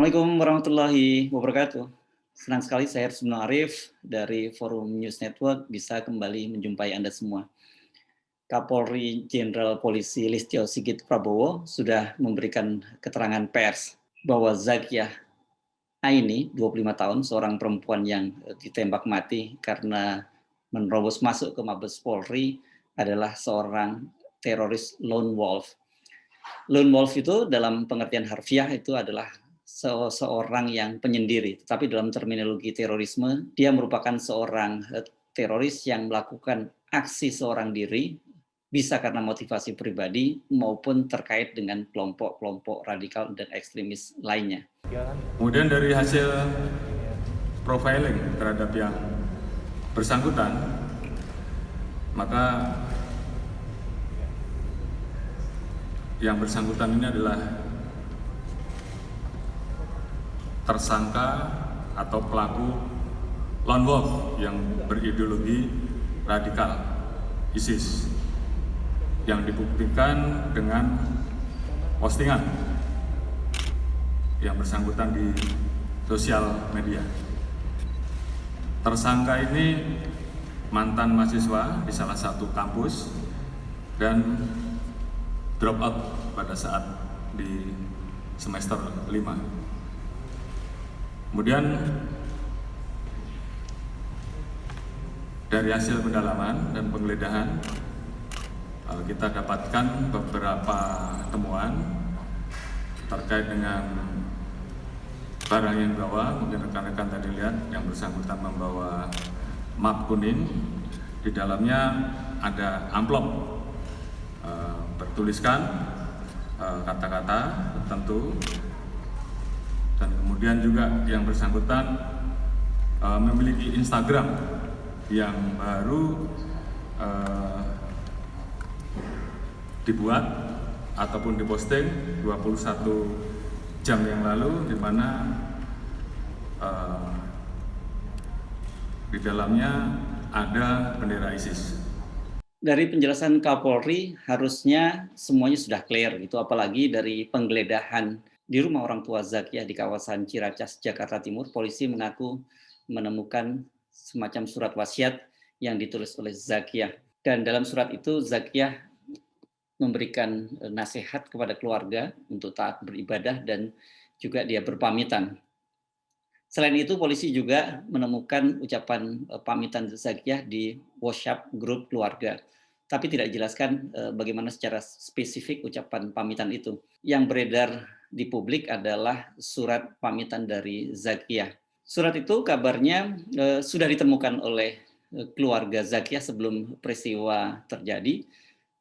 Assalamualaikum warahmatullahi wabarakatuh. Senang sekali saya Rusmino Arif dari Forum News Network bisa kembali menjumpai Anda semua. Kapolri Jenderal Polisi Listio Sigit Prabowo sudah memberikan keterangan pers bahwa Zakiah Aini, 25 tahun, seorang perempuan yang ditembak mati karena menerobos masuk ke Mabes Polri adalah seorang teroris lone wolf. Lone wolf itu dalam pengertian harfiah itu adalah seorang yang penyendiri, tetapi dalam terminologi terorisme dia merupakan seorang teroris yang melakukan aksi seorang diri, bisa karena motivasi pribadi maupun terkait dengan kelompok-kelompok radikal dan ekstremis lainnya. Kemudian dari hasil profiling terhadap yang bersangkutan, maka yang bersangkutan ini adalah tersangka atau pelaku lone wolf yang berideologi radikal ISIS yang dibuktikan dengan postingan yang bersangkutan di sosial media. Tersangka ini mantan mahasiswa di salah satu kampus dan drop out pada saat di semester 5. Kemudian dari hasil pendalaman dan penggeledahan kita dapatkan beberapa temuan terkait dengan barang yang dibawa. Mungkin rekan-rekan tadi lihat yang bersangkutan membawa map kuning, di dalamnya ada amplop bertuliskan kata-kata tertentu, dan kemudian juga yang bersangkutan memiliki Instagram yang baru dibuat ataupun diposting 21 jam yang lalu, di mana di dalamnya ada bendera ISIS. Dari penjelasan Kapolri harusnya semuanya sudah clear gitu, apalagi dari penggeledahan di rumah orang tua Zakiah di kawasan Ciracas, Jakarta Timur. Polisi mengaku menemukan semacam surat wasiat yang ditulis oleh Zakiah, dan dalam surat itu Zakiah memberikan nasihat kepada keluarga untuk taat beribadah dan juga dia berpamitan. Selain itu, polisi juga menemukan ucapan pamitan Zakiah di WhatsApp grup keluarga, tapi tidak dijelaskan bagaimana secara spesifik ucapan pamitan itu. Yang beredar di publik adalah surat pamitan dari Zakiah. Surat itu kabarnya sudah ditemukan oleh keluarga Zakiah sebelum peristiwa terjadi,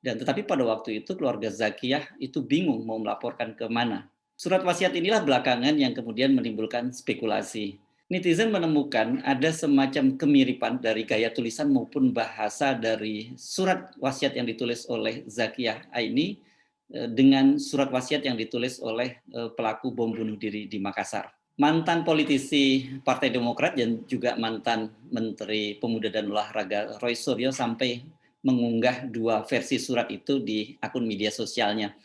dan tetapi pada waktu itu keluarga Zakiah itu bingung mau melaporkan ke mana. Surat wasiat inilah belakangan yang kemudian menimbulkan spekulasi. Netizen menemukan ada semacam kemiripan dari gaya tulisan maupun bahasa dari surat wasiat yang ditulis oleh Zakiah Aini dengan surat wasiat yang ditulis oleh pelaku bom bunuh diri di Makassar. Mantan politisi Partai Demokrat dan juga mantan Menteri Pemuda dan Olahraga Roy Suryo sampai mengunggah dua versi surat itu di akun media sosialnya.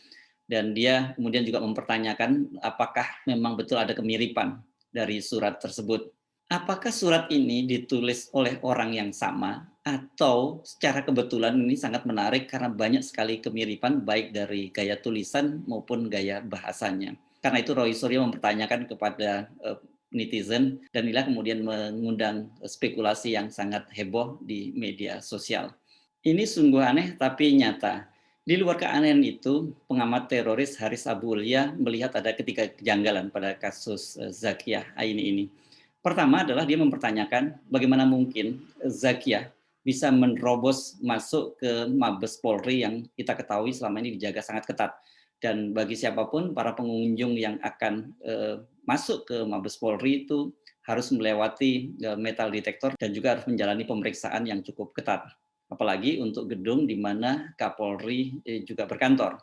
Dan dia kemudian juga mempertanyakan apakah memang betul ada kemiripan dari surat tersebut. Apakah surat ini ditulis oleh orang yang sama atau secara kebetulan? Ini sangat menarik karena banyak sekali kemiripan baik dari gaya tulisan maupun gaya bahasanya. Karena itu Roy Suryo mempertanyakan kepada netizen, dan inilah kemudian mengundang spekulasi yang sangat heboh di media sosial. Ini sungguh aneh tapi nyata. Di luar keanehan itu, pengamat teroris Haris Abulia melihat ada ketiga kejanggalan pada kasus Zakiah Aini ini. Pertama adalah dia mempertanyakan bagaimana mungkin Zakiah bisa menerobos masuk ke Mabes Polri yang kita ketahui selama ini dijaga sangat ketat. Dan bagi siapapun, para pengunjung yang akan masuk ke Mabes Polri itu harus melewati metal detektor dan juga harus menjalani pemeriksaan yang cukup ketat. Apalagi untuk gedung di mana Kapolri juga berkantor.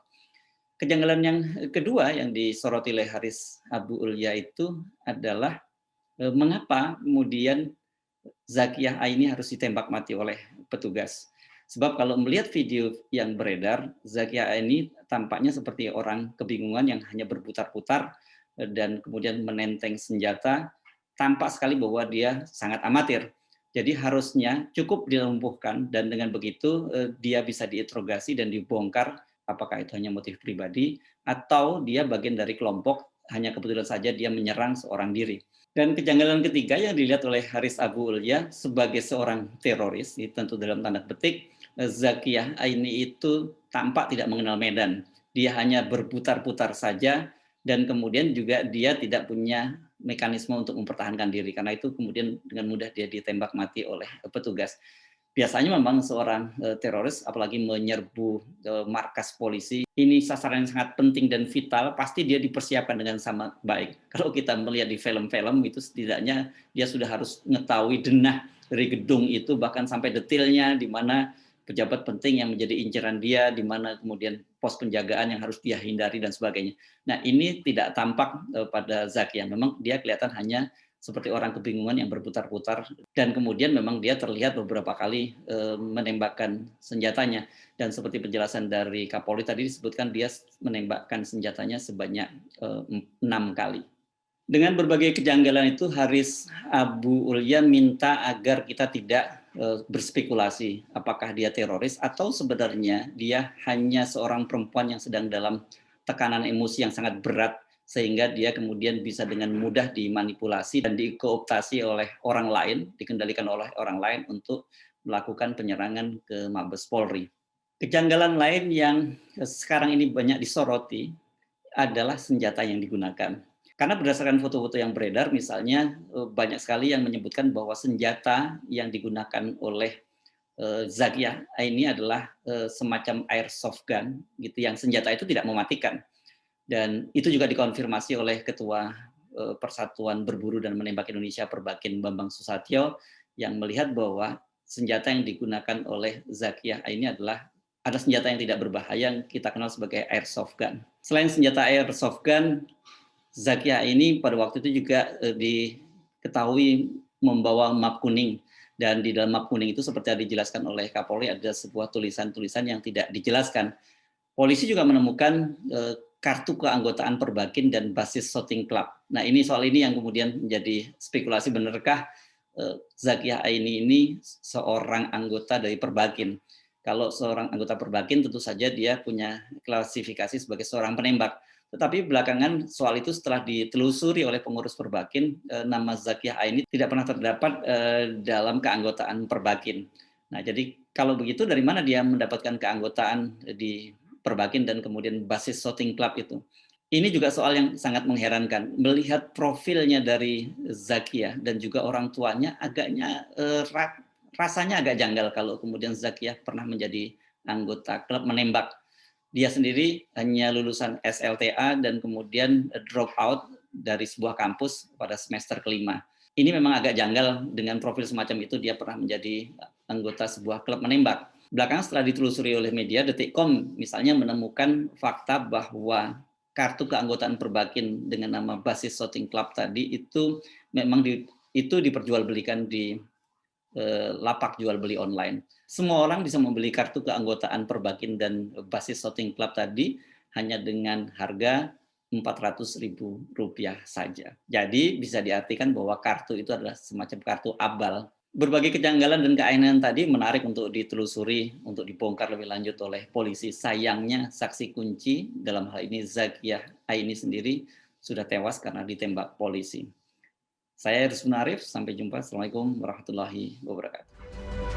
Kejanggalan yang kedua yang disoroti oleh Haris Abulia itu adalah mengapa kemudian Zakiah Aini harus ditembak mati oleh petugas. Sebab kalau melihat video yang beredar, Zakiah Aini tampaknya seperti orang kebingungan yang hanya berputar-putar dan kemudian menenteng senjata, tampak sekali bahwa dia sangat amatir. Jadi harusnya cukup dilumpuhkan dan dengan begitu dia bisa diinterogasi dan dibongkar apakah itu hanya motif pribadi atau dia bagian dari kelompok hanya kebetulan saja dia menyerang seorang diri. Dan kejanggalan ketiga yang dilihat oleh Haris Abu Ulya sebagai seorang teroris, tentu dalam tanda petik, Zakiyah Aini itu tampak tidak mengenal medan. Dia hanya berputar-putar saja dan kemudian juga dia tidak punya mekanisme untuk mempertahankan diri. Karena itu kemudian dengan mudah dia ditembak mati oleh petugas. Biasanya memang seorang teroris apalagi menyerbu markas polisi, ini sasaran yang sangat penting dan vital, pasti dia dipersiapkan dengan sama baik. Kalau kita melihat di film-film itu setidaknya dia sudah harus mengetahui denah dari gedung itu bahkan sampai detailnya di mana pejabat penting yang menjadi inceran dia, di mana kemudian pos penjagaan yang harus dia hindari dan sebagainya. Nah, ini tidak tampak pada Zakiyah. Memang dia kelihatan hanya seperti orang kebingungan yang berputar-putar dan kemudian memang dia terlihat beberapa kali menembakkan senjatanya dan seperti penjelasan dari Kapolri tadi disebutkan dia menembakkan senjatanya sebanyak 6 kali. Dengan berbagai kejanggalan itu Haris Abu Ulya minta agar kita tidak berspekulasi apakah dia teroris atau sebenarnya dia hanya seorang perempuan yang sedang dalam tekanan emosi yang sangat berat sehingga dia kemudian bisa dengan mudah dimanipulasi dan dikooptasi oleh orang lain, dikendalikan oleh orang lain untuk melakukan penyerangan ke Mabes Polri. Kejanggalan lain yang sekarang ini banyak disoroti adalah senjata yang digunakan. Karena berdasarkan foto-foto yang beredar, misalnya banyak sekali yang menyebutkan bahwa senjata yang digunakan oleh Zakiyah ini adalah semacam airsoft gun, gitu, yang senjata itu tidak mematikan. Dan itu juga dikonfirmasi oleh Ketua Persatuan Berburu dan Menembak Indonesia Perbakin Bambang Susatyo yang melihat bahwa senjata yang digunakan oleh Zakiyah ini adalah ada senjata yang tidak berbahaya yang kita kenal sebagai airsoft gun. Selain senjata airsoft gun, Zakiyah ini pada waktu itu juga diketahui membawa map kuning dan di dalam map kuning itu seperti yang dijelaskan oleh Kapolri ada sebuah tulisan-tulisan yang tidak dijelaskan. Polisi juga menemukan kartu keanggotaan Perbakin dan basis shooting club. Nah, ini soal ini yang kemudian menjadi spekulasi, benarkah Zakiyah Aini ini seorang anggota dari Perbakin? Kalau seorang anggota Perbakin tentu saja dia punya klasifikasi sebagai seorang penembak. Tetapi belakangan soal itu setelah ditelusuri oleh pengurus Perbakin, nama Zakiyah Aini tidak pernah terdapat dalam keanggotaan Perbakin. Nah, jadi kalau begitu dari mana dia mendapatkan keanggotaan di Perbakin dan kemudian basis shooting club itu? Ini juga soal yang sangat mengherankan. Melihat profilnya dari Zakiyah dan juga orang tuanya agaknya rasanya agak janggal kalau kemudian Zakiyah pernah menjadi anggota klub menembak. Dia sendiri hanya lulusan SLTA dan kemudian drop out dari sebuah kampus pada semester kelima. Ini memang agak janggal dengan profil semacam itu dia pernah menjadi anggota sebuah klub menembak. Belakangan setelah ditelusuri oleh media, Detikcom misalnya menemukan fakta bahwa kartu keanggotaan Perbakin dengan nama basis shooting club tadi itu memang itu diperjualbelikan di lapak jual beli online. Semua orang bisa membeli kartu keanggotaan Perbakin dan basis shooting club tadi hanya dengan harga Rp400.000 saja. Jadi bisa diartikan bahwa kartu itu adalah semacam kartu abal. Berbagai kejanggalan dan keanehan tadi menarik untuk ditelusuri, untuk dibongkar lebih lanjut oleh polisi. Sayangnya saksi kunci dalam hal ini Zakiyah Aini sendiri sudah tewas karena ditembak polisi. Saya Rizwan Arif, sampai jumpa. Assalamualaikum warahmatullahi wabarakatuh.